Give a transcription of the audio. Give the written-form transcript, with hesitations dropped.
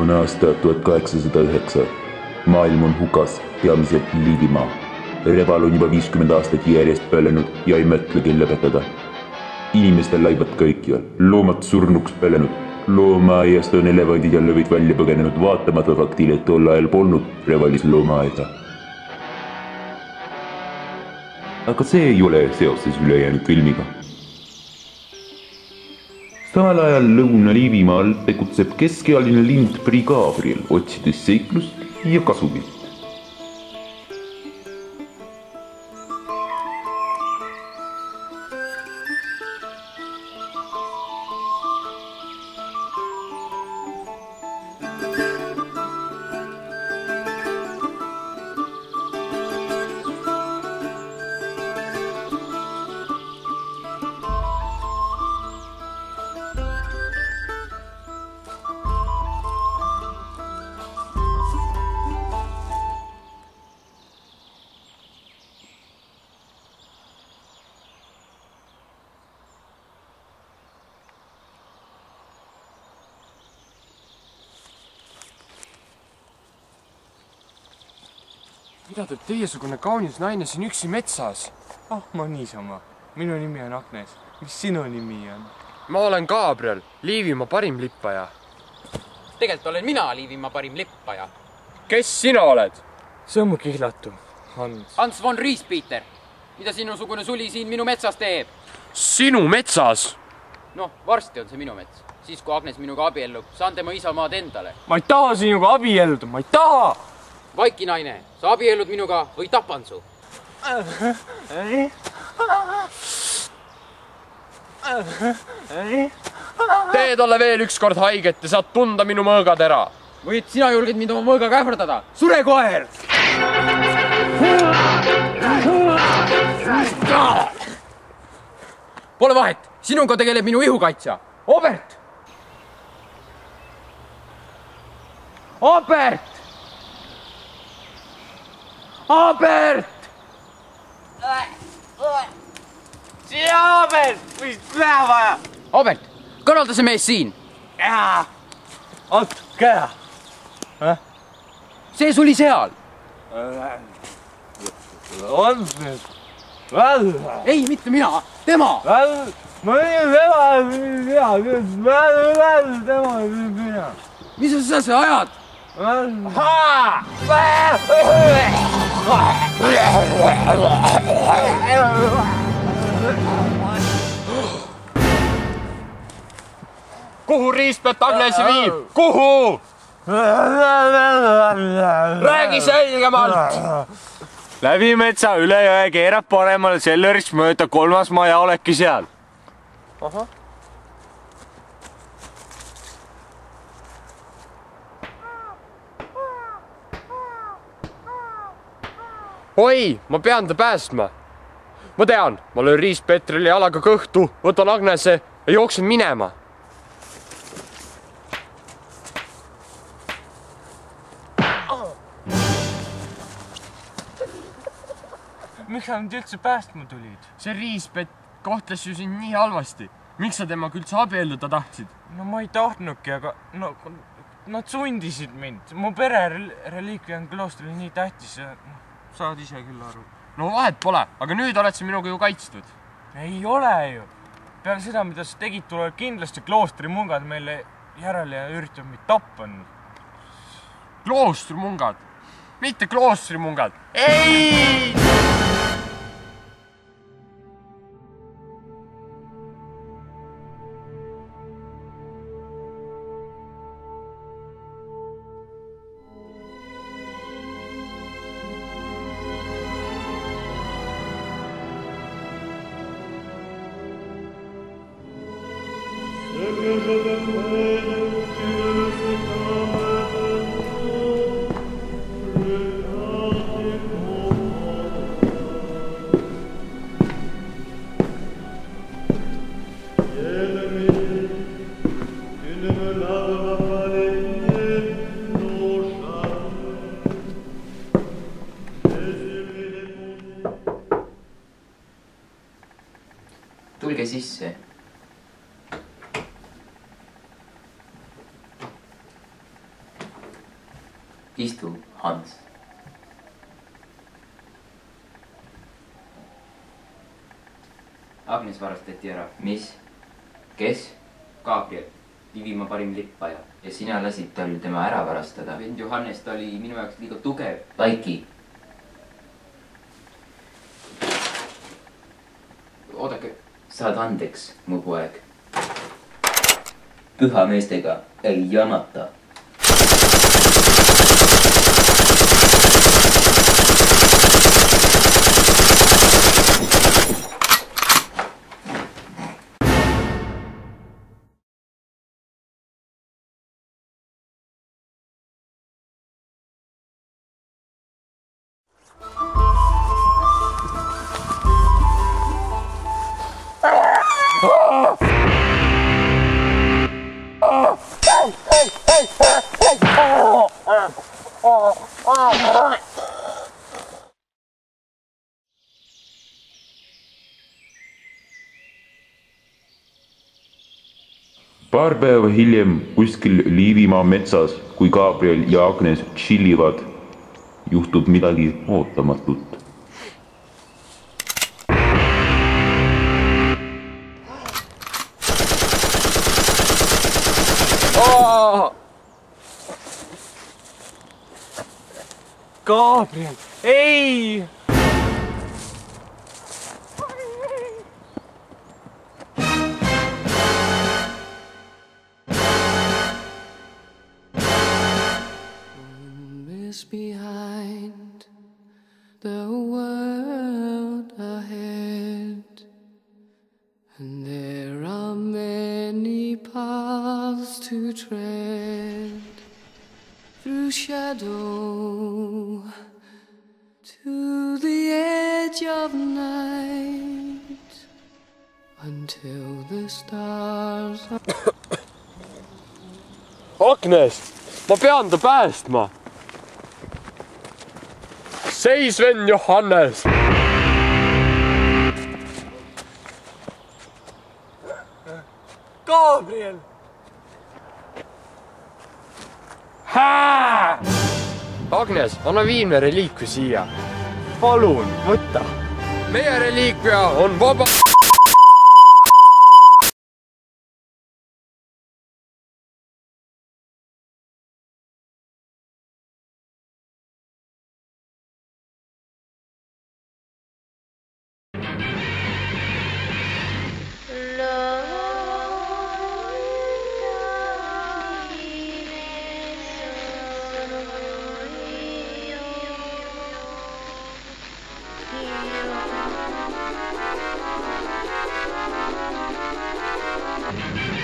On aasta 1809. Maailm on hukas, peamiselt Liivimaa. Reval on juba 50 aastat järjest põlenud ja ei mõtlegi lõpetada. Inimestel laivad kõikjal, loomad surnuks põlenud. Loomaaiast on elevandid ja lõvid välja põgenenud vaatamata faktile, et tol ajal polnud Revalis loomaaeda. Aga see ei ole seoses ülejäänud filmiga. Samal ajal Lõuna-Liivimaal tegutseb keskealine lind Pri Gabriel, otsides seiklust ja kasumit. Mida teeb teiesugune kaunis naine siin üksi metsas? Ma niisama. Minu nimi on Agnes. Mis sinu nimi on? Ma olen Gabriel, Liivimaa parim lippaja. Tegelikult olen mina Liivimaa parim lippaja. Kes sina oled? See on mu kihlatu, Hans. Hans von Riespeter. Mida sinusugune suli siin minu metsas teeb? Sinu metsas? Noh, varsti on see minu mets. Siis kui Agnes minuga abiellub, saan tema isamaad endale. Ma ei taha sinuga abielluda, ma ei taha! Vaiki naine, sa abiellud minuga või tapan su? Tee talle veel ükskord haiget ja saad tunda minu mõõgad ära. Või et sina julged mind oma mõõgaga ähvardada? Sure koer! Pole vahet, sinuga tegeleb minu ihukaitsja. Obert! Obert! Obert! Sina Obert! Mis lähe vaja? Obert, kõrvalda see mees siin. Antud käe. See suli seal. On nüüd. Välja. Ei, mitte mina, tema. Ma olin tema mina. Mis sa see ajad? Kuhu Riispet Agnesi viib? Kuhu? Räägi selgemalt! Läbi metsa üle jõe keerab paremale Sellerist mööda 3. maja oleki seal. Aha. Oi, ma pean ta päästma. Ma tean, ma löön Riispetrile jalaga kõhtu, võtan Agnese ja jooksen minema. Miks sa nüüd üldse päästma tulid? See Riispet kohtles ju sind nii halvasti. Miks sa temaga üldse abielluda tahtsid? No ma ei tahtnudki, aga nad sundisid mind. Mu pere reliikvia on kloostrile nii tähtis, saad ise küll aru. No vahet pole, aga nüüd oled sa minuga ju kaitstud. Ei ole ju. Peale seda, mida sa tegid, tulevad kindlasti kloostrimungad meile järele ja üritavad meid tappa. Kloostrimungad? Mitte kloostrimungad. Ei! Tulge sisse. istu, Hans. Agnes varastati ära. Mis? Kes? Gabriel, Liivimaa parim lippaja. Ja sina lasid tal tema ära varastada? Vend Johannes, ta oli minu jaoks liiga tugev. Laiki. Oodake. Saad andeks, mu poeg. Püha meestega ei jamata. Paar päeva hiljem kuskil Liivimaa metsas, kui Gabriel ja Agnes chillivad, juhtub midagi ootamatut. Gabriel, ei! Behind the world ahead, and there are many paths to tread through shadow to the edge of night until the stars are... Agnes, ma pean ta päästma. Seis, vend Johannes! Gabriel! Agnes, anna viimne reliikvi siia. Palun, võta! Meie reliikvia on vaba... Thank you.